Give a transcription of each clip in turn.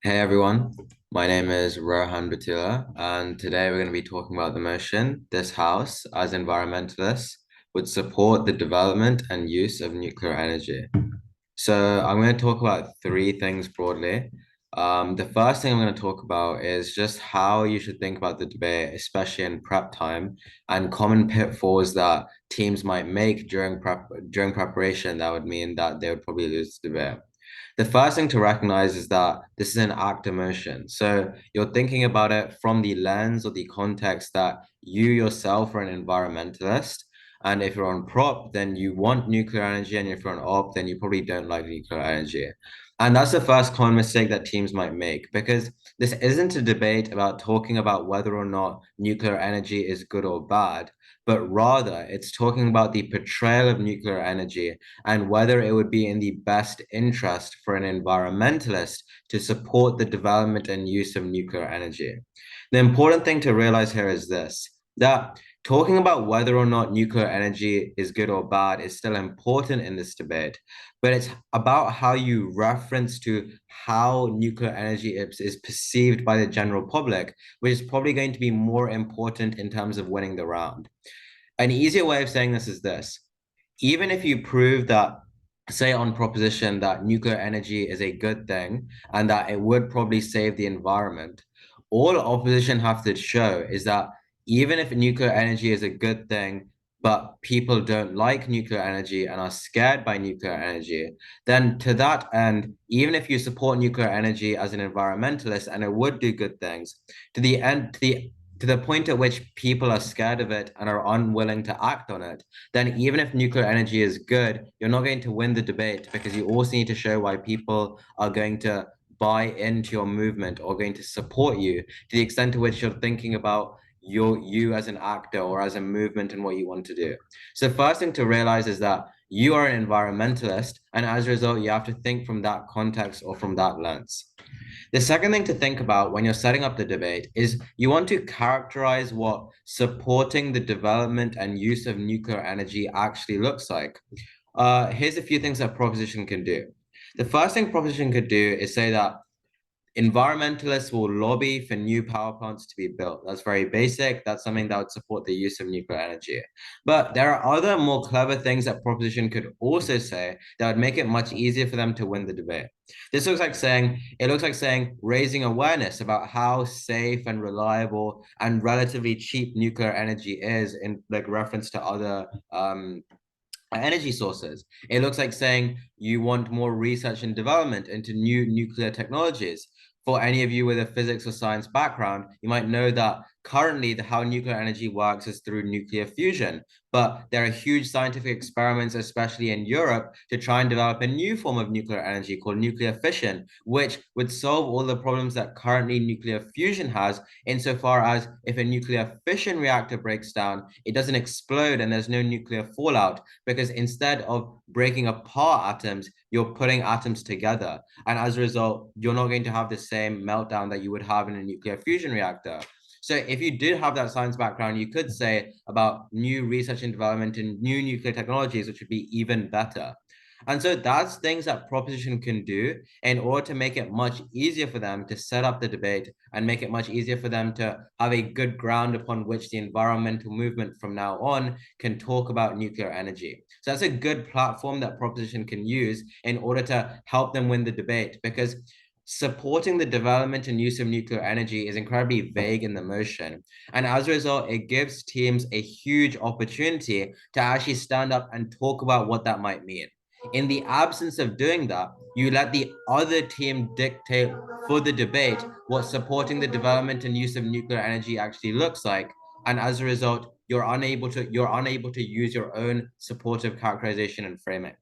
Hey everyone, my name is Rohan Battula, and today we're going to be talking about the motion this House, as environmentalists, would support the development and use of nuclear energy. So I'm going to talk about three things broadly. The first thing I'm going to talk about is just how you should think about the debate, especially in prep time, and common pitfalls that teams might make during preparation that would mean that they would probably lose the debate. The first thing to recognize is that this is an act emotion. So you're thinking about it from the lens or the context that you yourself are an environmentalist. And if you're on prop, then you want nuclear energy. And if you're on op, then you probably don't like nuclear energy. And that's the first common mistake that teams might make because this isn't a debate about talking about whether or not nuclear energy is good or bad, but rather it's talking about the portrayal of nuclear energy and whether it would be in the best interest for an environmentalist to support the development and use of nuclear energy. The important thing to realize here is this, that talking about whether or not nuclear energy is good or bad is still important in this debate, but it's about how you reference to how nuclear energy is perceived by the general public, which is probably going to be more important in terms of winning the round. An easier way of saying this is this. Even if you prove that, say on proposition that nuclear energy is a good thing and that it would probably save the environment, all opposition have to show is that even if nuclear energy is a good thing, but people don't like nuclear energy and are scared by nuclear energy, then to that end, even if you support nuclear energy as an environmentalist and it would do good things, to the point at which people are scared of it and are unwilling to act on it, then even if nuclear energy is good, you're not going to win the debate because you also need to show why people are going to buy into your movement or going to support you to the extent to which you're thinking about you as an actor or as a movement and what you want to do. So first thing to realize is that you are an environmentalist, and as a result, you have to think from that context or from that lens. The second thing to think about when you're setting up the debate is you want to characterize what supporting the development and use of nuclear energy actually looks like. Here's a few things that proposition can do. The first thing proposition could do is say that environmentalists will lobby for new power plants to be built. That's very basic. That's something that would support the use of nuclear energy. But there are other more clever things that proposition could also say that would make it much easier for them to win the debate. It looks like saying raising awareness about how safe and reliable and relatively cheap nuclear energy is in like reference to other energy sources. It looks like saying you want more research and development into new nuclear technologies. For any of you with a physics or science background, you might know that currently how nuclear energy works is through nuclear fusion. But there are huge scientific experiments, especially in Europe, to try and develop a new form of nuclear energy called nuclear fission, which would solve all the problems that currently nuclear fusion has, insofar as if a nuclear fission reactor breaks down, it doesn't explode and there's no nuclear fallout because instead of breaking apart atoms, you're putting atoms together. And as a result, you're not going to have the same meltdown that you would have in a nuclear fusion reactor. So if you did have that science background, you could say about new research and development in new nuclear technologies, which would be even better. And so that's things that proposition can do in order to make it much easier for them to set up the debate and make it much easier for them to have a good ground upon which the environmental movement from now on can talk about nuclear energy. So that's a good platform that proposition can use in order to help them win the debate because supporting the development and use of nuclear energy is incredibly vague in the motion. And as a result, it gives teams a huge opportunity to actually stand up and talk about what that might mean. In the absence of doing that, you let the other team dictate for the debate what supporting the development and use of nuclear energy actually looks like. And as a result, you're unable to use your own supportive characterization and framing.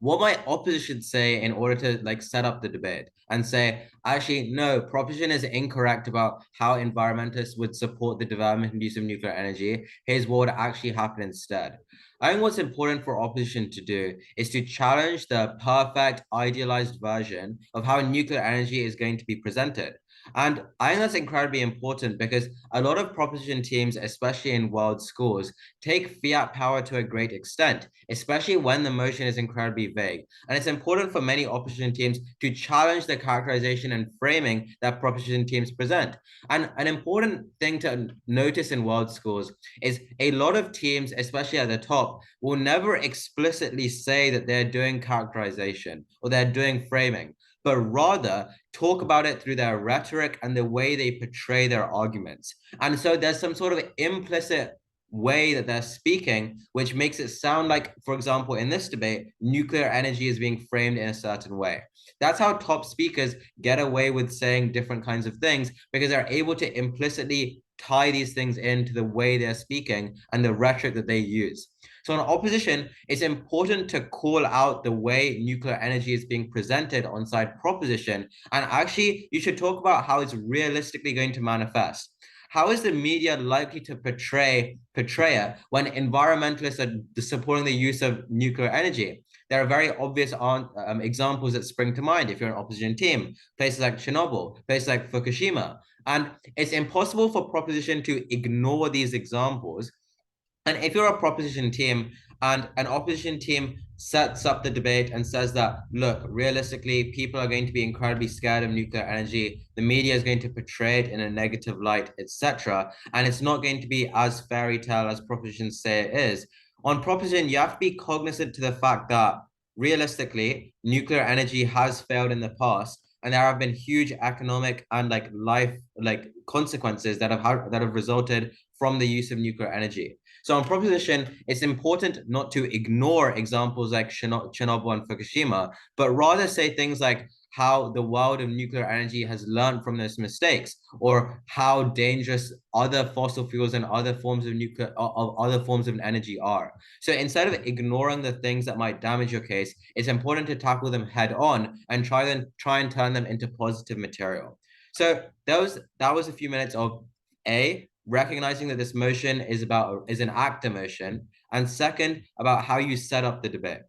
What might opposition say in order to like set up the debate and say, actually, no, proposition is incorrect about how environmentalists would support the development and use of nuclear energy. Here's what would actually happen instead. I think what's important for opposition to do is to challenge the perfect idealized version of how nuclear energy is going to be presented. And I think that's incredibly important because a lot of proposition teams, especially in world schools, take fiat power to a great extent, especially when the motion is incredibly vague. And it's important for many opposition teams to challenge the characterization and framing that proposition teams present. And an important thing to notice in world schools is a lot of teams, especially at the top, will never explicitly say that they're doing characterization or they're doing framing, but rather talk about it through their rhetoric and the way they portray their arguments. And so there's some sort of implicit way that they're speaking, which makes it sound like, for example, in this debate, nuclear energy is being framed in a certain way. That's how top speakers get away with saying different kinds of things, because they're able to implicitly tie these things into the way they're speaking and the rhetoric that they use. So in opposition, it's important to call out the way nuclear energy is being presented on side proposition. And actually, you should talk about how it's realistically going to manifest. How is the media likely to portray it when environmentalists are supporting the use of nuclear energy? There are very obvious examples that spring to mind if you're an opposition team, places like Chernobyl, places like Fukushima. And it's impossible for proposition to ignore these examples. And if you're a proposition team and an opposition team sets up the debate and says that, look, realistically, people are going to be incredibly scared of nuclear energy, the media is going to portray it in a negative light, etc., and it's not going to be as fairy tale as propositions say it is. On proposition, you have to be cognizant to the fact that realistically, nuclear energy has failed in the past, and there have been huge economic and consequences that have resulted from the use of nuclear energy. So on proposition, it's important not to ignore examples like Chernobyl and Fukushima, but rather say things like how the world of nuclear energy has learned from those mistakes, or how dangerous other fossil fuels and other forms of other forms of energy are. So instead of ignoring the things that might damage your case, it's important to tackle them head on and try and turn them into positive material. So that was a few minutes of recognizing that this motion is an actor motion, and second, about how you set up the debate.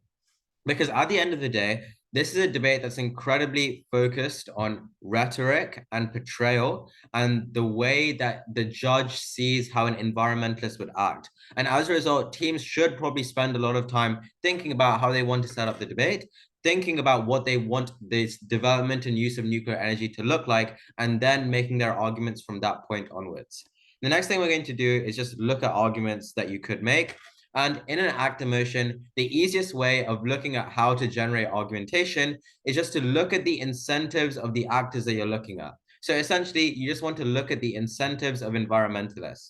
Because at the end of the day, this is a debate that's incredibly focused on rhetoric and portrayal and the way that the judge sees how an environmentalist would act. And as a result, teams should probably spend a lot of time thinking about how they want to set up the debate, thinking about what they want this development and use of nuclear energy to look like, and then making their arguments from that point onwards. The next thing we're going to do is just look at arguments that you could make. And in an actor motion, the easiest way of looking at how to generate argumentation is just to look at the incentives of the actors that you're looking at. So essentially, you just want to look at the incentives of environmentalists.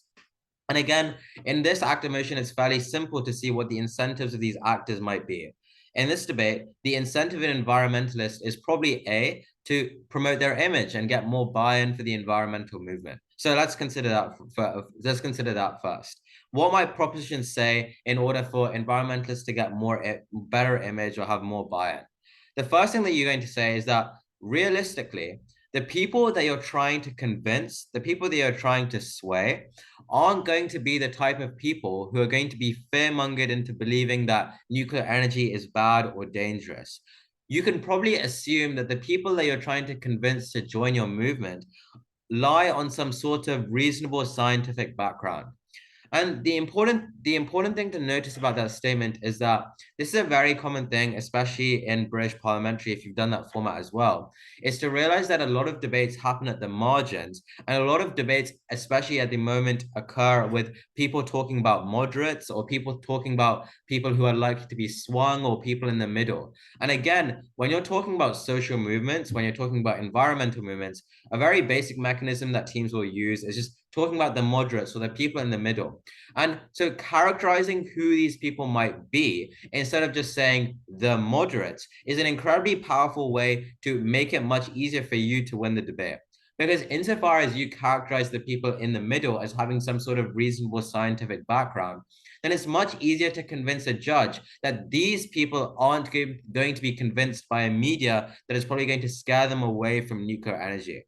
And again, in this actor motion, it's fairly simple to see what the incentives of these actors might be. In this debate, the incentive of an environmentalist is probably A, to promote their image and get more buy-in for the environmental movement. So let's consider that first. What might propositions say in order for environmentalists to get better image or have more buy-in? The first thing that you're going to say is that realistically, the people that you're trying to convince, the people that you're trying to sway, aren't going to be the type of people who are going to be fear-mongered into believing that nuclear energy is bad or dangerous. You can probably assume that the people that you're trying to convince to join your movement lie on some sort of reasonable scientific background. And the important thing to notice about that statement is that this is a very common thing, especially in British parliamentary, if you've done that format as well, is to realize that a lot of debates happen at the margins, and a lot of debates, especially at the moment, occur with people talking about moderates or people talking about people who are likely to be swung or people in the middle. And again, when you're talking about social movements, when you're talking about environmental movements, a very basic mechanism that teams will use is just talking about the moderates or the people in the middle. And so characterizing who these people might be instead of just saying the moderates is an incredibly powerful way to make it much easier for you to win the debate. Because insofar as you characterize the people in the middle as having some sort of reasonable scientific background, then it's much easier to convince a judge that these people aren't going to be convinced by a media that is probably going to scare them away from nuclear energy.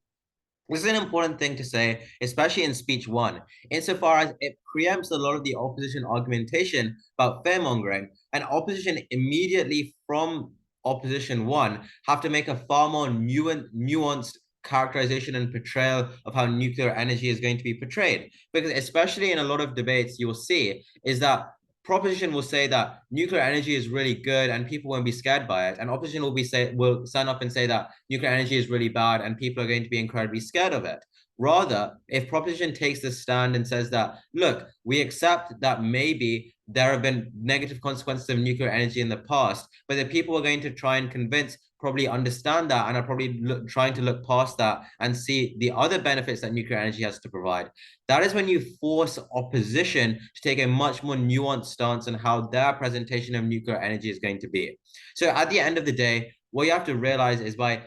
This is an important thing to say, especially in speech one, insofar as it preempts a lot of the opposition argumentation about fearmongering, and opposition immediately from opposition one have to make a far more nuanced characterization and portrayal of how nuclear energy is going to be portrayed. Because especially in a lot of debates, you'll see is that proposition will say that nuclear energy is really good and people won't be scared by it, and opposition will stand up and say that nuclear energy is really bad and people are going to be incredibly scared of it. Rather, if proposition takes the stand and says that, look, we accept that maybe there have been negative consequences of nuclear energy in the past, but the people are going to try and convince, probably understand that, and are probably trying to look past that and see the other benefits that nuclear energy has to provide. That is when you force opposition to take a much more nuanced stance on how their presentation of nuclear energy is going to be. So at the end of the day, what you have to realize is by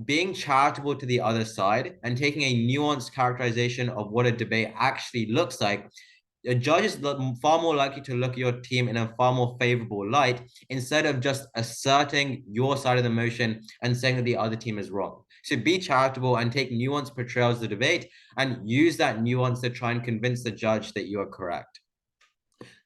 being charitable to the other side and taking a nuanced characterization of what a debate actually looks like, a judge is far more likely to look at your team in a far more favorable light instead of just asserting your side of the motion and saying that the other team is wrong. So be charitable and take nuanced portrayals of the debate and use that nuance to try and convince the judge that you are correct.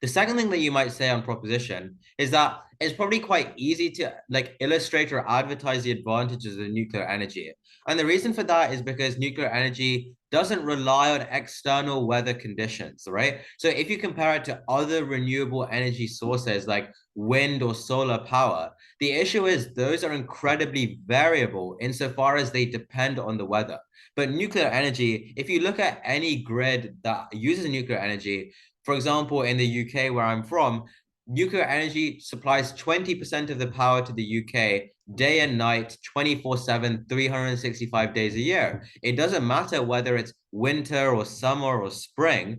The second thing that you might say on proposition is that it's probably quite easy to like illustrate or advertise the advantages of nuclear energy. And the reason for that is because nuclear energy doesn't rely on external weather conditions, right? So if you compare it to other renewable energy sources like wind or solar power, the issue is those are incredibly variable insofar as they depend on the weather. But nuclear energy, if you look at any grid that uses nuclear energy, for example, in the UK, where I'm from, nuclear energy supplies 20% of the power to the UK day and night, 24/7, 365 days a year. It doesn't matter whether it's winter or summer or spring,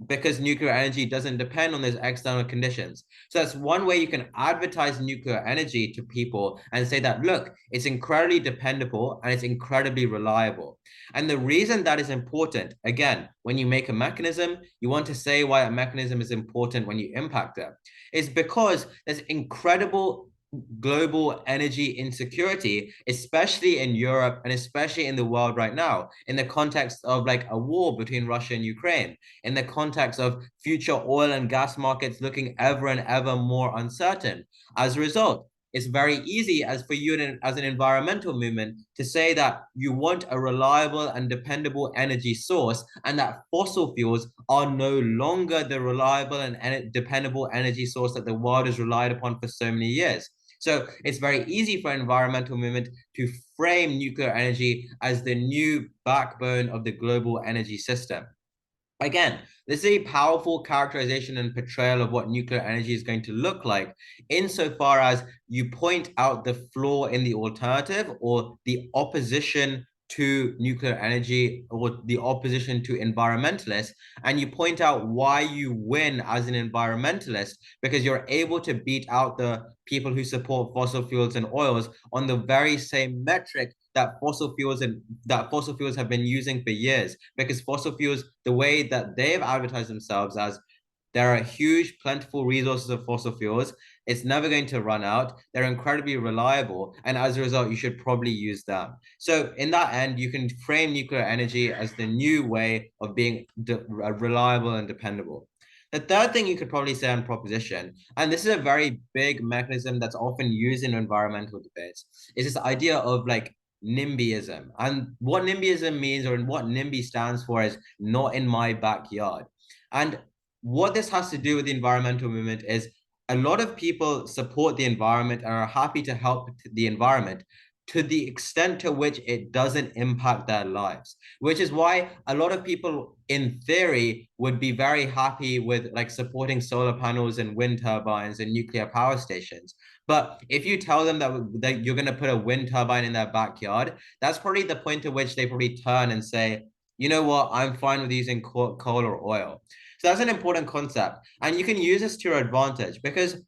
because nuclear energy doesn't depend on those external conditions. So that's one way you can advertise nuclear energy to people and say that, look, it's incredibly dependable and it's incredibly reliable. And the reason that is important, again, when you make a mechanism, you want to say why a mechanism is important when you impact it, is because there's incredible global energy insecurity, especially in Europe and especially in the world right now, in the context of like a war between Russia and Ukraine, in the context of future oil and gas markets looking ever and ever more uncertain. As a result, it's very easy as for you as an environmental movement to say that you want a reliable and dependable energy source and that fossil fuels are no longer the reliable and dependable energy source that the world has relied upon for so many years. So it's very easy for environmental movement to frame nuclear energy as the new backbone of the global energy system. Again, this is a powerful characterization and portrayal of what nuclear energy is going to look like, insofar as you point out the flaw in the alternative or the opposition to nuclear energy or the opposition to environmentalists, and you point out why you win as an environmentalist because you're able to beat out the people who support fossil fuels and oils on the very same metric that fossil fuels have been using for years, because fossil fuels, the way that they've advertised themselves as, there are huge, plentiful resources of fossil fuels. It's never going to run out. They're incredibly reliable. And as a result, you should probably use them. So in that end, you can frame nuclear energy as the new way of being reliable and dependable. The third thing you could probably say on proposition, and this is a very big mechanism that's often used in environmental debates, is this idea of like NIMBYism. And what NIMBYism means, or what NIMBY stands for, is not in my backyard. And what this has to do with the environmental movement is a lot of people support the environment and are happy to help the environment to the extent to which it doesn't impact their lives, which is why a lot of people in theory would be very happy with like supporting solar panels and wind turbines and nuclear power stations. But if you tell them that you're going to put a wind turbine in their backyard, that's probably the point at which they probably turn and say, you know what, I'm fine with using coal or oil. So that's an important concept. And you can use this to your advantage, because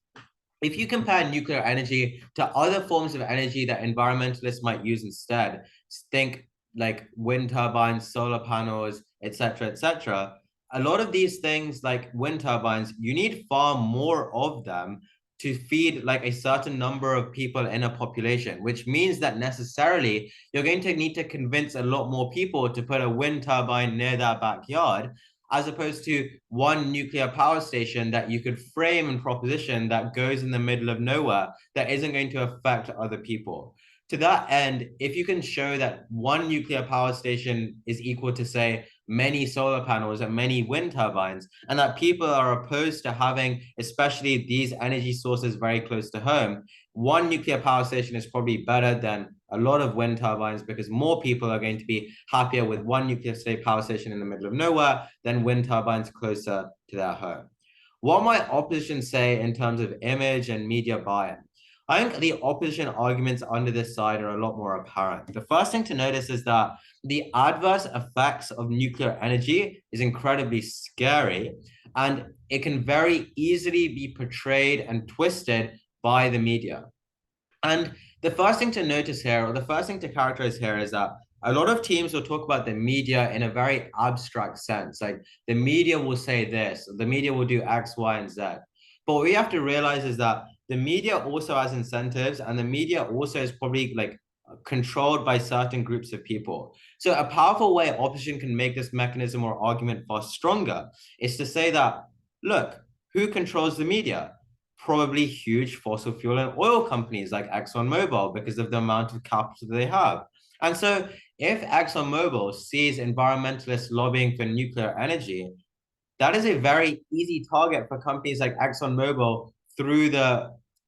if you compare nuclear energy to other forms of energy that environmentalists might use instead, think like wind turbines, solar panels, etc., a lot of these things like wind turbines, you need far more of them to feed like a certain number of people in a population, which means that necessarily you're going to need to convince a lot more people to put a wind turbine near their backyard, as opposed to one nuclear power station that you could frame in proposition that goes in the middle of nowhere that isn't going to affect other people. to that end, if you can show that one nuclear power station is equal to, say, many solar panels and many wind turbines, and that people are opposed to having, especially these energy sources very close to home, one nuclear power station is probably better than a lot of wind turbines because more people are going to be happier with one nuclear state power station in the middle of nowhere than wind turbines closer to their home. What might opposition say in terms of image and media buy-in? I think the opposition arguments under this side are a lot more apparent. The first thing to notice is that the adverse effects of nuclear energy is incredibly scary, and it can very easily be portrayed and twisted by the media. And the first thing to notice here, or the first thing to characterize here, is that a lot of teams will talk about the media in a very abstract sense. Like the media will say this, the media will do X, Y, and Z. But what we have to realize is that the media also has incentives, and the media also is probably like controlled by certain groups of people. So a powerful way opposition can make this mechanism or argument far stronger is to say that, look, who controls the media? Probably huge fossil fuel and oil companies like ExxonMobil because of the amount of capital they have. And so if ExxonMobil sees environmentalists lobbying for nuclear energy, that is a very easy target for companies like ExxonMobil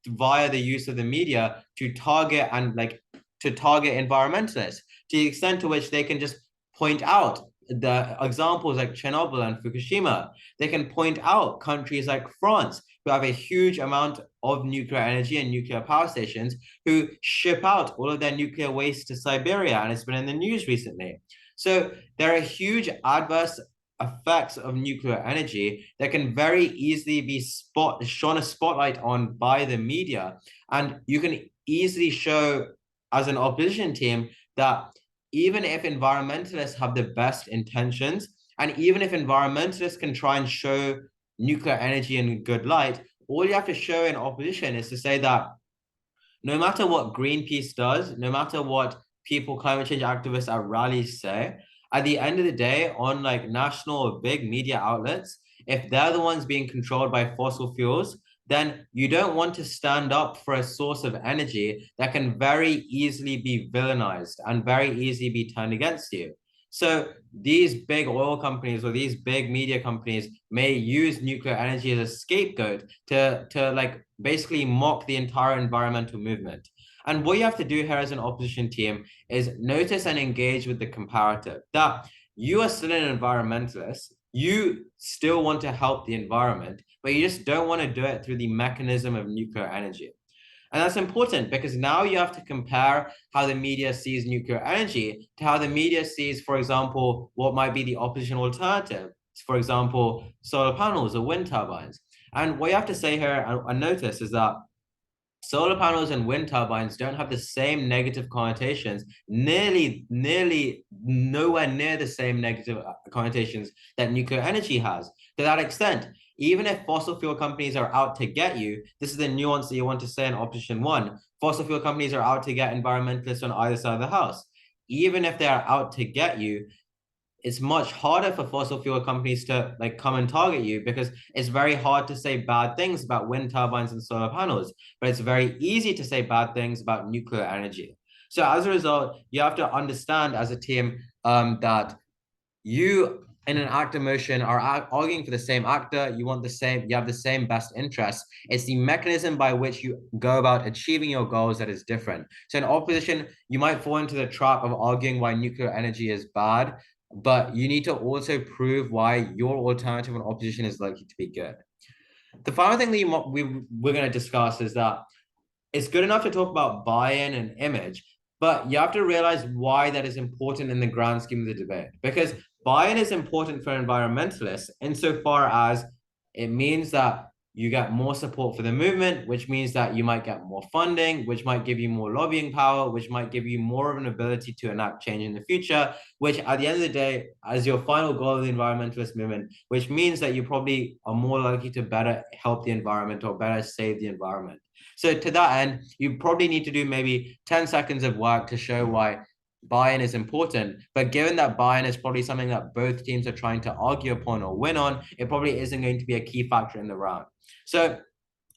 via the use of the media to target environmentalists to the extent to which they can just point out the examples like Chernobyl and Fukushima. They can point out countries like France who have a huge amount of nuclear energy and nuclear power stations who ship out all of their nuclear waste to Siberia, and it's been in the news recently. So there are huge adverse effects of nuclear energy that can very easily be shone a spotlight on by the media. And you can easily show as an opposition team that even if environmentalists have the best intentions, and even if environmentalists can try and show nuclear energy in a good light, all you have to show in opposition is to say that no matter what Greenpeace does, no matter what climate change activists at rallies say, at the end of the day, on like national or big media outlets, if they're the ones being controlled by fossil fuels, then you don't want to stand up for a source of energy that can very easily be villainized and very easily be turned against you. So these big oil companies or these big media companies may use nuclear energy as a scapegoat to like basically mock the entire environmental movement. And what you have to do here as an opposition team is notice and engage with the comparative that you are still an environmentalist. You still want to help the environment, but you just don't want to do it through the mechanism of nuclear energy. And that's important because now you have to compare how the media sees nuclear energy to how the media sees, for example, what might be the opposition alternative, for example, solar panels or wind turbines. And what you have to say here and notice is that solar panels and wind turbines don't have the same negative connotations, nearly nowhere near the same negative connotations that nuclear energy has. To that extent, even if fossil fuel companies are out to get you, this is the nuance that you want to say in opposition one. Fossil fuel companies are out to get environmentalists on either side of the house. Even if they are out to get you, it's much harder for fossil fuel companies to like come and target you because it's very hard to say bad things about wind turbines and solar panels, but it's very easy to say bad things about nuclear energy. So as a result, you have to understand as a team that you in an actor motion are arguing for the same actor. You have the same best interests. It's the mechanism by which you go about achieving your goals that is different. So in opposition, you might fall into the trap of arguing why nuclear energy is bad, but you need to also prove why your alternative and opposition is likely to be good. The final thing that we're going to discuss is that it's good enough to talk about buy-in and image, but you have to realize why that is important in the grand scheme of the debate. Because buy-in is important for environmentalists insofar as it means that you get more support for the movement, which means that you might get more funding, which might give you more lobbying power, which might give you more of an ability to enact change in the future, which at the end of the day, as your final goal of the environmentalist movement, which means that you probably are more likely to better help the environment or better save the environment. So to that end, you probably need to do maybe 10 seconds of work to show why buy-in is important. But given that buy-in is probably something that both teams are trying to argue upon or win on, it probably isn't going to be a key factor in the round. So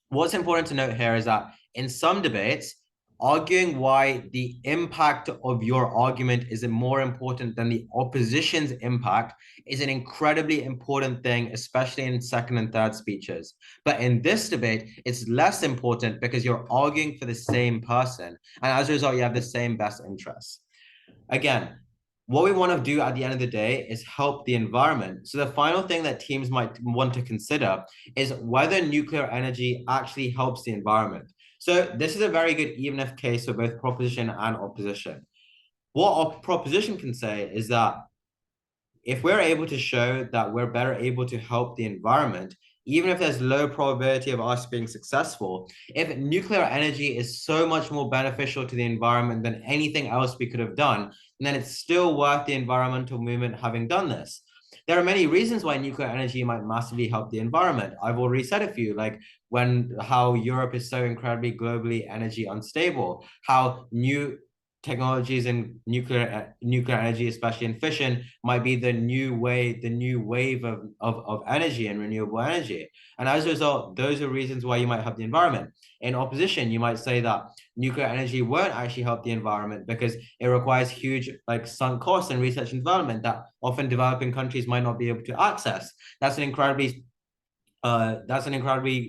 what's important to note here is that in some debates, arguing why the impact of your argument is more important than the opposition's impact is an incredibly important thing, especially in second and third speeches. But in this debate, it's less important because you're arguing for the same person. And as a result, you have the same best interests. Again, what we want to do at the end of the day is help the environment. So the final thing that teams might want to consider is whether nuclear energy actually helps the environment. So this is a very good even if case for both proposition and opposition. What our proposition can say is that if we're able to show that we're better able to help the environment, even if there's low probability of us being successful, if nuclear energy is so much more beneficial to the environment than anything else we could have done, then it's still worth the environmental movement having done this. There are many reasons why nuclear energy might massively help the environment. I've already said a few, like how Europe is so incredibly globally energy unstable, how new technologies in nuclear energy, especially in fission, might be the new wave of energy and renewable energy. And as a result, those are reasons why you might help the environment. In opposition, you might say that nuclear energy won't actually help the environment because it requires huge sunk costs in research and development that often developing countries might not be able to access. That's an incredibly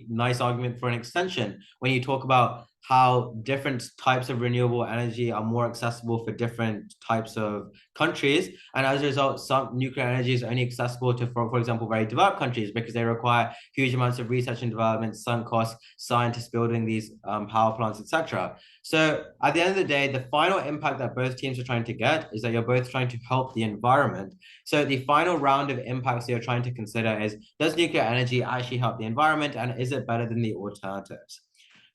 nice argument for an extension when you talk about how different types of renewable energy are more accessible for different types of countries. And as a result, some nuclear energy is only accessible to, for example, very developed countries because they require huge amounts of research and development, sunk costs, scientists building these power plants, etc. So at the end of the day, the final impact that both teams are trying to get is that you're both trying to help the environment. So the final round of impacts you're trying to consider is, does nuclear energy actually help the environment, and is it better than the alternatives?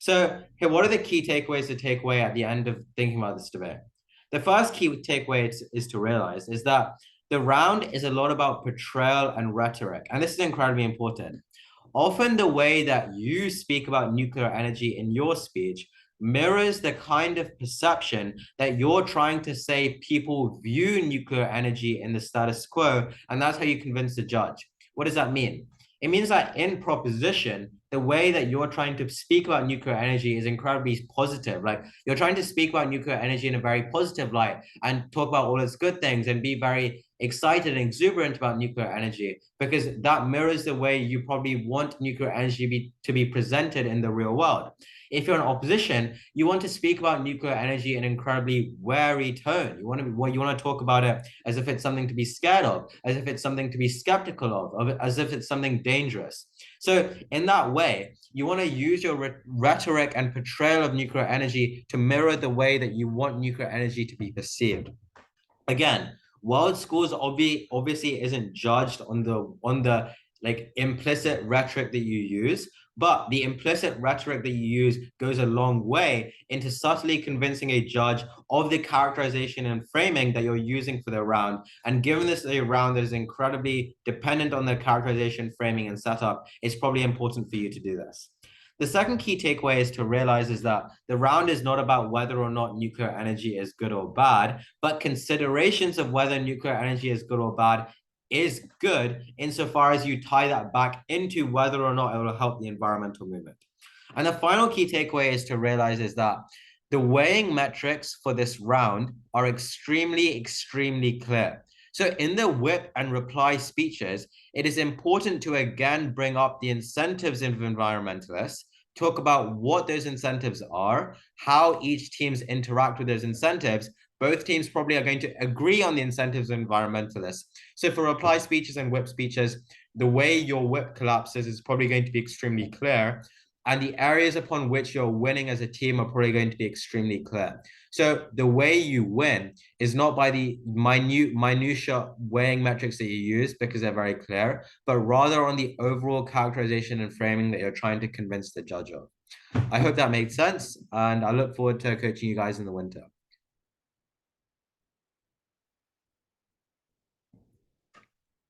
So here, what are the key takeaways to take away at the end of thinking about this debate? The first key takeaway is to realize is that the round is a lot about portrayal and rhetoric, and this is incredibly important. Often the way that you speak about nuclear energy in your speech mirrors the kind of perception that you're trying to say people view nuclear energy in the status quo, and that's how you convince the judge. What does that mean? It means that in proposition, the way that you're trying to speak about nuclear energy is incredibly positive. Like you're trying to speak about nuclear energy in a very positive light and talk about all its good things and be very excited and exuberant about nuclear energy, because that mirrors the way you probably want nuclear energy to be presented in the real world. If you're in opposition, you want to speak about nuclear energy in an incredibly wary tone. You want to talk about it as if it's something to be scared of, as if it's something to be skeptical of as if it's something dangerous. So in that way, you want to use your rhetoric and portrayal of nuclear energy to mirror the way that you want nuclear energy to be perceived. Again, world schools obviously isn't judged on the implicit rhetoric that you use, but the implicit rhetoric that you use goes a long way into subtly convincing a judge of the characterization and framing that you're using for the round. And given this is a round that is incredibly dependent on the characterization, framing, and setup, it's probably important for you to do this. The second key takeaway is to realize is that the round is not about whether or not nuclear energy is good or bad, but considerations of whether nuclear energy is good or bad is good insofar as you tie that back into whether or not it will help the environmental movement. And the final key takeaway is to realize is that the weighing metrics for this round are extremely, extremely clear. So in the whip and reply speeches, it is important to again bring up the incentives of environmentalists, talk about what those incentives are, how each teams interact with those incentives. Both teams probably are going to agree on the incentives of environmentalists. So for reply speeches and whip speeches, the way your whip collapses is probably going to be extremely clear. And the areas upon which you're winning as a team are probably going to be extremely clear. So the way you win is not by the minutia weighing metrics that you use because they're very clear, but rather on the overall characterization and framing that you're trying to convince the judge of. I hope that made sense, and I look forward to coaching you guys in the winter.